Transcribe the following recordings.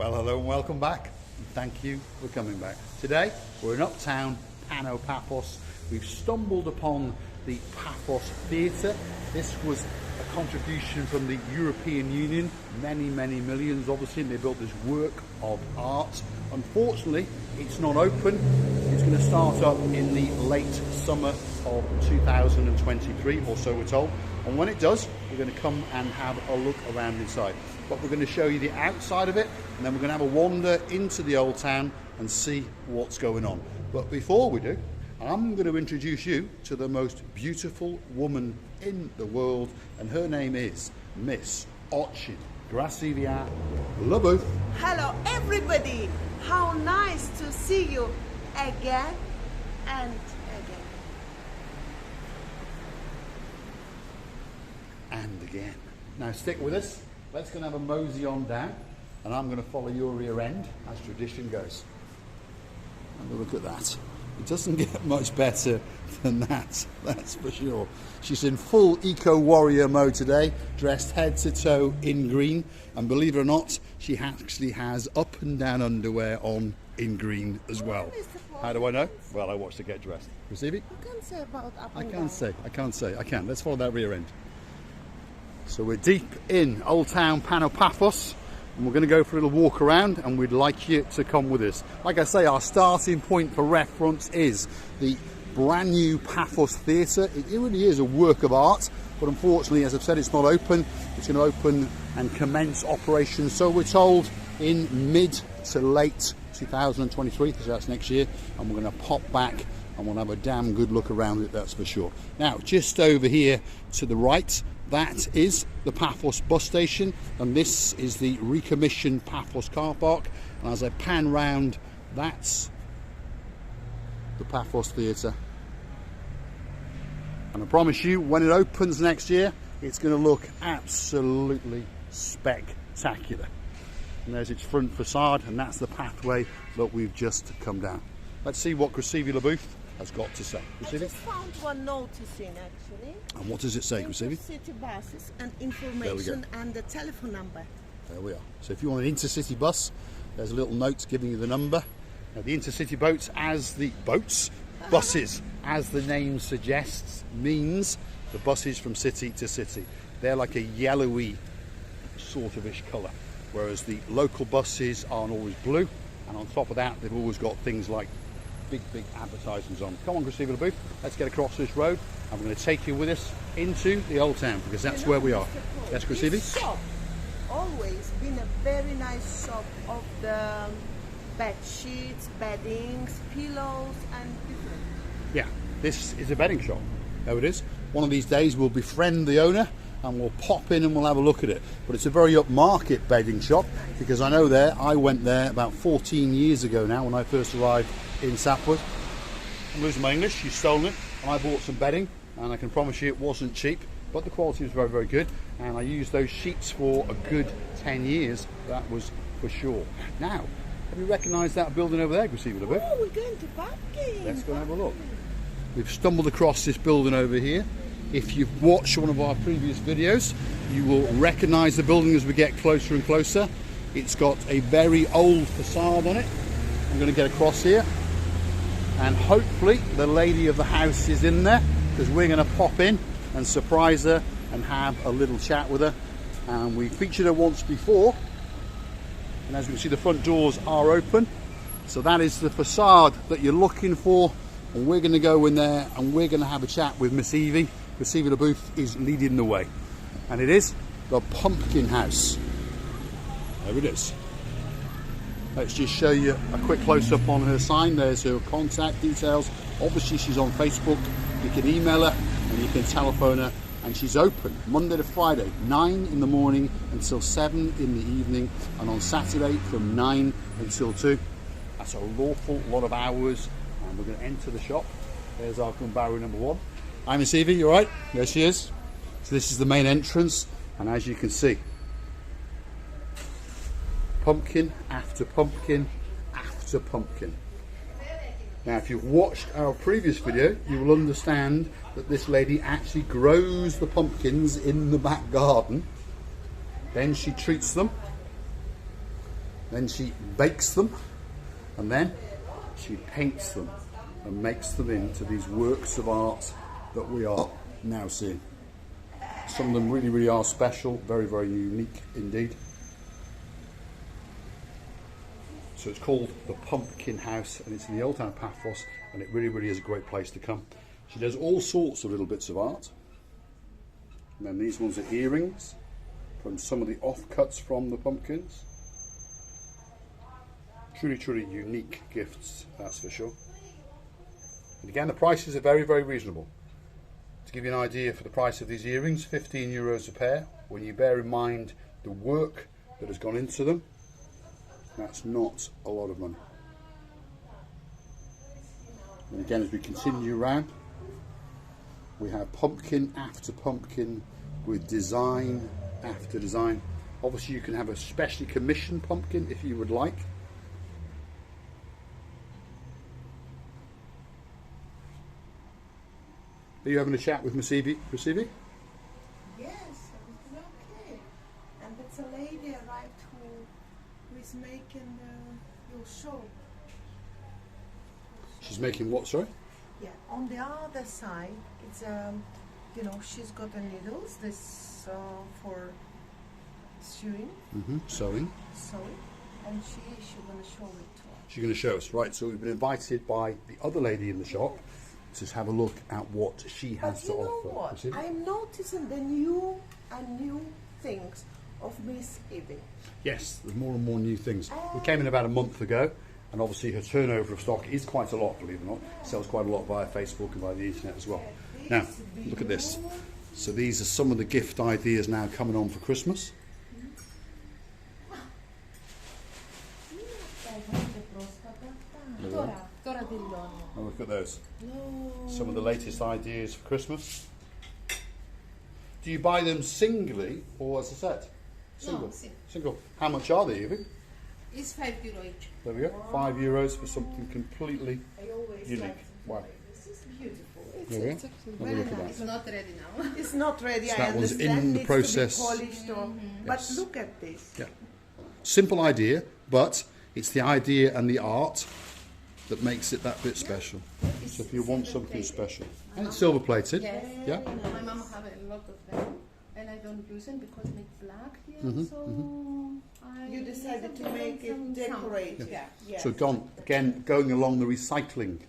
Well, hello and welcome back. Thank you for coming back. Today, we're in uptown Paphos. We've stumbled upon the Pathos Theater. This was a contribution from the European Union, many millions obviously, and they built this work of art. Unfortunately, it's not open. It's going to start up in the late summer of 2023, or so we're told. And when it does, we're going to come and have a look around inside. But we're going to show you the outside of it, and then we're going to have a wander into the old town and see what's going on. But before we do, I'm going to introduce you to the most beautiful woman in the world, and her name is Miss Ochin Gracivia Leboeuf. Hello everybody, how nice to see you again and again. And again. Now stick with us. Let's go and have a mosey on down, and I'm going to follow your rear end as tradition goes. Have a look at that. It doesn't get much better than that, that's for sure. She's in full eco-warrior mode today, dressed head to toe in green, and believe it or not, she actually has up and down underwear on in green as well. How do I know? Well, I watched her get dressed. Receive it? I can't say about up I and can't down. say. I can. Let's follow that rear end. So we're deep in Old Town Paphos, and we're going to go for a little walk around, and we'd like you to come with us. Like I say, our starting point for reference is the brand new Pathos Theater. It really is a work of art, but unfortunately, as I've said, it's not open. It's going to open and commence operations, so we're told, in mid to late 2023, so that's next year, and we're going to pop back and we'll have a damn good look around it, that's for sure. Now, just over here to the right, that is the Pathos Bus Station, and this is the recommissioned Paphos car park. And as I pan round, that's the Pathos Theatre. And I promise you, when it opens next year, it's going to look absolutely spectacular. And there's its front facade, and that's the pathway that we've just come down. Let's see what Gracivia Leboeuf has got to say. I just found one noticing actually. And what does it say, Gracivia? Intercity buses and information and the telephone number. There we are. So if you want an intercity bus, there's a little note giving you the number. Now, the intercity boats, buses, as the name suggests, means the buses from city to city. They're like a yellowy sort of ish colour, whereas the local buses aren't always blue, and on top of that, they've always got things like big advertisements on. Come on, Gracivia Leboeuf, let's get across this road, and we're going to take you with us into the old town, because that's where we are. Yes, Gracivia? This shop always been a very nice shop of the bed sheets, beddings, pillows and different. Yeah, this is a bedding shop. There it is. One of these days we'll befriend the owner and we'll pop in and we'll have a look at it. But it's a very upmarket bedding shop, because I know I went there about 14 years ago now when I first arrived in Cyprus. I'm losing my English, you've stolen it, and I bought some bedding, and I can promise you it wasn't cheap, but the quality was very good, and I used those sheets for a good 10 years, that was for sure. Now, have you recognised that building over there, Gracivia Leboeuf? Oh, we're going to parking. Let's go and have a look. We've stumbled across this building over here. If you've watched one of our previous videos, you will recognise the building as we get closer and closer. It's got a very old facade on it. I'm going to get across here, and hopefully the lady of the house is in there, because we're going to pop in and surprise her and have a little chat with her. And we featured her once before, and as you can see, the front doors are open, so that is the facade that you're looking for. And we're going to go in there and we're going to have a chat with Miss Evie. Gracivia Leboeuf is leading the way, and it is the Pumpkin House. There it is. Let's just show you a quick close-up on her sign. There's her contact details. Obviously she's on Facebook. You can email her and you can telephone her, and she's open Monday to Friday, 9 in the morning until 7 in the evening, and on Saturday from 9 until 2. That's an awful lot of hours, and we're going to enter the shop. There's our gun barrier number 1. Hi, Miss Evie, you alright? There she is. So this is the main entrance, and as you can see, pumpkin after pumpkin after pumpkin. Now, if you've watched our previous video, you will understand that this lady actually grows the pumpkins in the back garden. Then she treats them, Then she bakes them, and then she paints them and makes them into these works of art that we are now seeing. Some of them really, really are special, very, very unique indeed. So it's called the Pumpkin House, and it's in the old town of Paphos, and it really, really is a great place to come. She does all sorts of little bits of art. And then these ones are earrings from some of the offcuts from the pumpkins. Truly, truly unique gifts, that's for sure. And again, the prices are very, very reasonable. To give you an idea for the price of these earrings, €15 a pair. When you bear in mind the work that has gone into them, that's not a lot of money. And again, as we continue around, we have pumpkin after pumpkin with design after design. Obviously, you can have a specially commissioned pumpkin if you would like. Are you having a chat with Miss Evie? Yes, everything okay. And it's a lady arrived who is making your show. She's making what, sorry? Yeah, on the other side, it's you know, she's got the needles. This for sewing. Sewing. And she's gonna show it to us. She's going to show us, right? So we've been invited by the other lady in the shop to have a look at what she has to offer. But you know what? I'm noticing the new things of Miss Evie. Yes, there's more and more new things. We came in about a month ago, and obviously her turnover of stock is quite a lot, believe it or not. Sells quite a lot via Facebook and via the internet as well. Now, look at this. So these are some of the gift ideas now coming on for Christmas. Oh, look at those. Some of the latest ideas for Christmas. Do you buy them singly or as a set? Single. No, Single. How much are they, Evie? It's €5 each. There we go. €5 for something completely unique. Wow. This is beautiful. There we go. It's actually Have a very look at nice. It's not ready now. It's not ready. So I that one's understand. in the Needs process. To be polished or, But Yes. look at this. Yeah. Simple idea, but it's the idea and the art that makes it that bit special. So if you want something special. And it's silver plated. Yes. Yeah. My mom have a lot of them, and I don't use them because it's black here. You decided to make it decorate. Yeah. Yes. So again, going along the recycling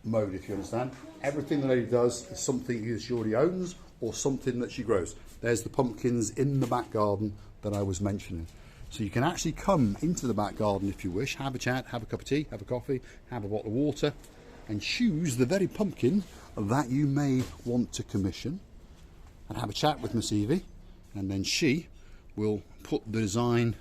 mode, if you understand. Everything the lady does is something either she already owns or something that she grows. There's the pumpkins in the back garden that I was mentioning. So you can actually come into the back garden if you wish, have a chat, have a cup of tea, have a coffee, have a bottle of water, and choose the very pumpkin that you may want to commission, and have a chat with Miss Evie, and then she will put the design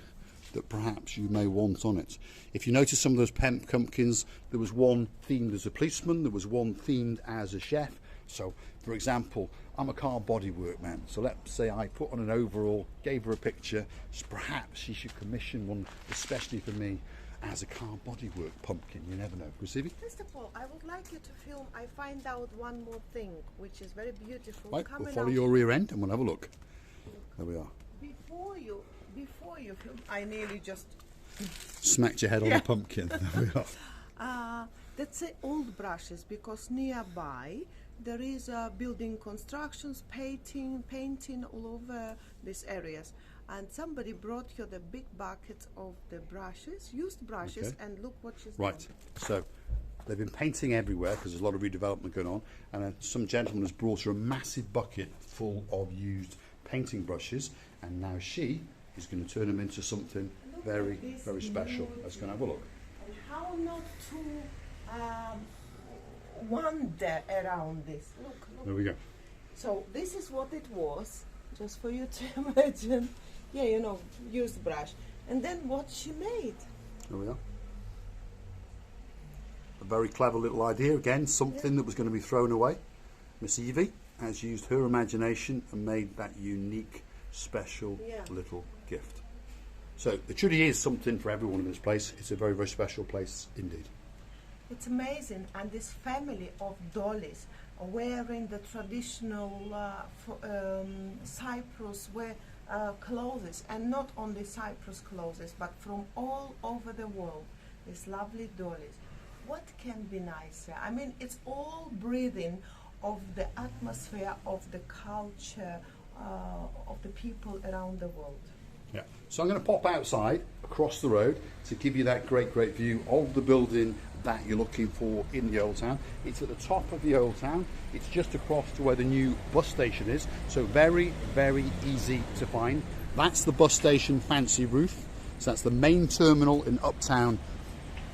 that perhaps you may want on it. If you notice some of those pumpkins, there was one themed as a policeman, there was one themed as a chef. So, for example, I'm a car bodywork man, so let's say I put on an overall, gave her a picture, so perhaps she should commission one, especially for me, as a car bodywork pumpkin. You never know. Evie? First of all, I would like you to film. I find out one more thing, which is very beautiful. Right, Coming we'll follow out. your rear end and we'll have a look. There we are. Before you film, I nearly just Smacked your head on the pumpkin. There we are. that's old brushes, because nearby there is building constructions, painting all over these areas. And somebody brought you the big buckets of the brushes, used brushes, Okay. and look what she's Right, done. so they've been painting everywhere because there's a lot of redevelopment going on, and some gentleman has brought her a massive bucket full of used painting brushes, and now she is going to turn them into something very, very special. Let's go and have a look. And how not to wander around this. Look. There we go. So this is what it was, just for you to imagine. Yeah, you know, used brush. And then what she made. There we are. A very clever little idea. Again, something that was going to be thrown away. Miss Evie has used her imagination and made that unique, special little gift. So it truly is something for everyone in this place. It's a very, very special place indeed. It's amazing. And this family of dollies wearing the traditional Cyprus, where clothes, and not only Cyprus clothes, but from all over the world. These lovely dollies. What can be nicer? I mean, it's all breathing of the atmosphere of the culture of the people around the world. Yeah. So I'm going to pop outside across the road to give you that great view of the building that you're looking for in the Old Town. It's at the top of the Old Town. It's just across to where the new bus station is. So very easy to find. That's the bus station fancy roof. So that's the main terminal in Uptown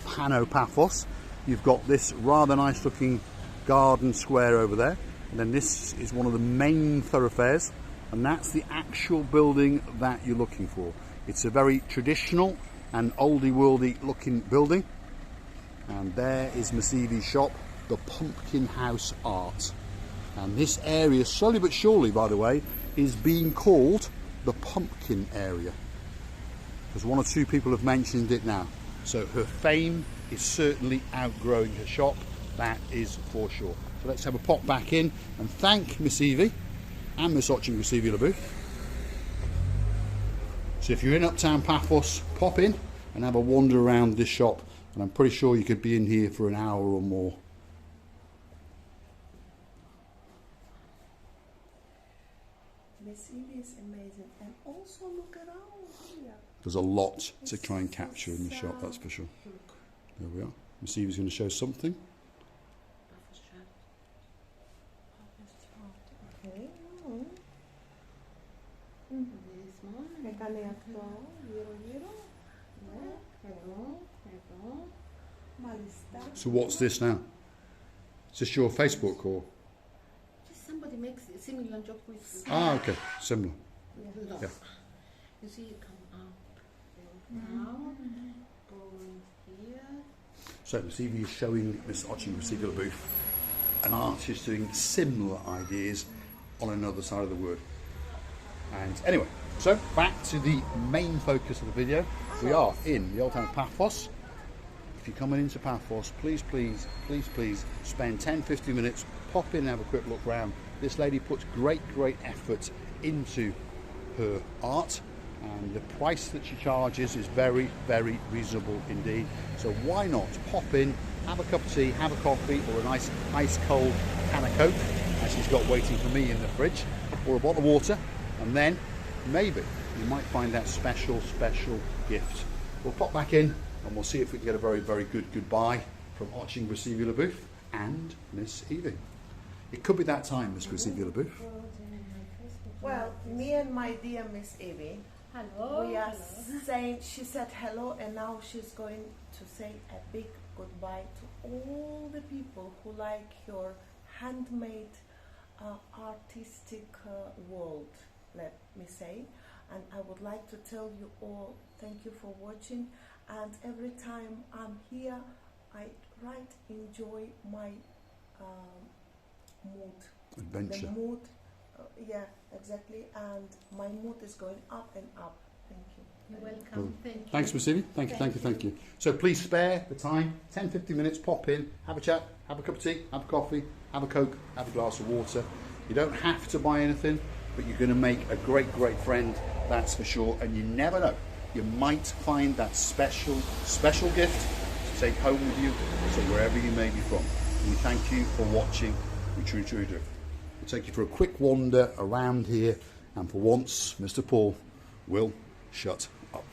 Paphos. You've got this rather nice looking garden square over there. And then this is one of the main thoroughfares. And that's the actual building that you're looking for. It's a very traditional and oldie worldy looking building. And there is Masivi's shop, the Pumpkin House Art. And this area, slowly but surely, by the way, is being called the Pumpkin Area. Because one or two people have mentioned it now. So her fame is certainly outgrowing her shop, that is for sure. So let's have a pop back in and thank Miss Evie and Miss Oching Masivi LaBooth. So if you're in Uptown Paphos, pop in and have a wander around this shop, and I'm pretty sure you could be in here for an hour or more. Miss Evie is amazing, and also look around here. There's a lot to try and capture in the shop, that's for sure. There we are. Miss Evie's going to show something. Okay. Έκανε αυτό, γύρω. Εδώ. Μάλιστα. So what's this now? Is this your Facebook or? Just somebody makes a similar job with. Ah, okay, similar. Look. Yeah. You see, you come up, down, go here. So Miss Evie is showing Miss Oching Masivi LaBooth an artist doing similar ideas on another side of the word. And anyway, so back to the main focus of the video. We are in the Old Town of Paphos. If you're coming into Paphos, please spend 10-15 minutes, pop in and have a quick look around. This lady puts great effort into her art, and the price that she charges is very reasonable indeed. So why not pop in, have a cup of tea, have a coffee, or a nice ice cold can of Coke, as she's got waiting for me in the fridge, or a bottle of water, and then maybe you might find that special gift. We'll pop back in and we'll see if we can get a very good goodbye from Oching Masivi LaBooth and Miss Evie. It could be that time, Miss Masivi LaBooth. Well, me and my dear Miss Evie, Hello. we are saying, she said hello, and now she's going to say a big goodbye to all the people who like your handmade artistic world, let me say. And I would like to tell you all thank you for watching, and every time I'm here I enjoy my mood, Adventure. the mood, yeah, exactly, and my mood is going up and up. Thank you. You're welcome. Thank you. Thanks, Miss Evie. Thank you. So please spare the time, 10-15 minutes, pop in, have a chat, have a cup of tea, have a coffee, have a Coke, have a glass of water. You don't have to buy anything, but you're going to make a great friend, that's for sure. And you never know, you might find that special gift to take home with you, so wherever you may be from. And we thank you for watching. We truly do. We'll take you for a quick wander around here, and for once, Mr. Paul will shut up.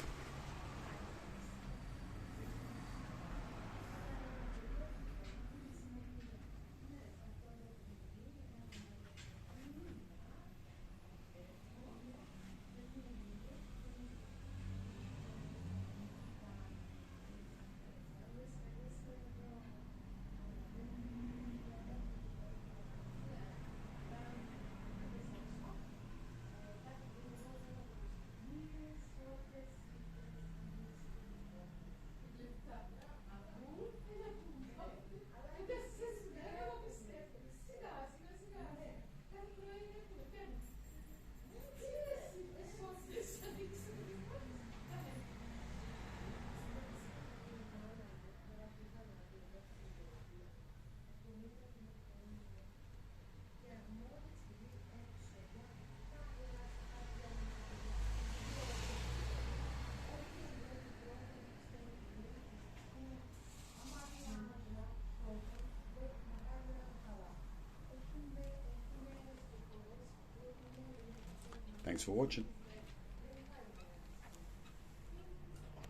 Thanks for watching.